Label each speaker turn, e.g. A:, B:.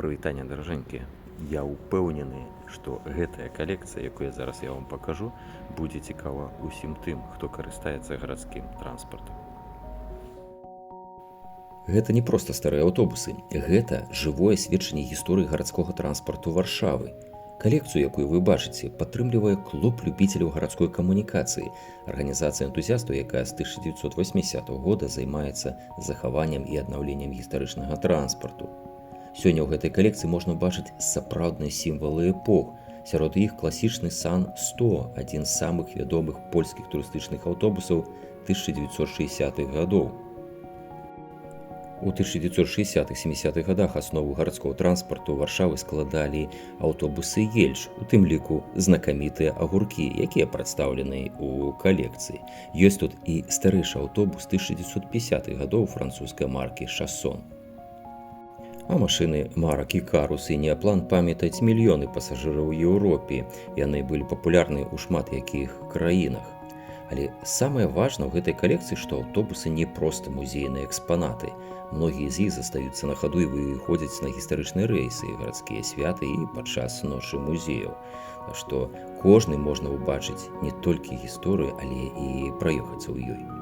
A: прывітанне, даражэнькія. Я ўпэўнены, што гэтая калекцыя, якую зараз я вам пакажу, будзе цікава ўсім тым, хто карыстаецца гарадскім транспартам.
B: Гэта не проста старыя аўтобусы, гэта жывое сведчанне гісторыі гарадскога транспарту Варшавы. Калекцыю, якую вы бачыце, падтрымлівае клуб любіцеляў гарадской камунікацыі, арганізацыя энтузіастаў, якая з 1980 года займаецца захаваннем і аднаўленнем гістарычнага транспарту. Сёння ў гэтай калекцыі можна бачыць сапраўдныя сімвалы эпох. Сярод іх класічны Сан-100, адзін з самых вядомых польскіх турыстычных аўтобусаў 1960-х гадоў. У 1960-70-х годах аснову гарадскога транспарту Варшавы складалі аўтобусы Ельш, у тым ліку знакамітыя агуркі, якія прадстаўлены ў калекцыі. Ёсць тут і старэйшы аўтобус 1950-х гадоў французскай маркі «Шассон». А машыны марак «Ікарус» і «Неаплан» памятаюць мільёны пасажыраў у Еўропе. Яны былі папулярны ў шмат якіх краінах. Але самае важнае ў гэтай калекцыі, што аўтобусы не проста музейныя экспанаты. Многія з іх застаюцца на хаду і выходзяць на гістарычныя рэйсы, гарадскія святы і падчас ночы музеяў. Так што кожны можна ўбачыць не толькі гісторыю, але і праехацца ў ёй.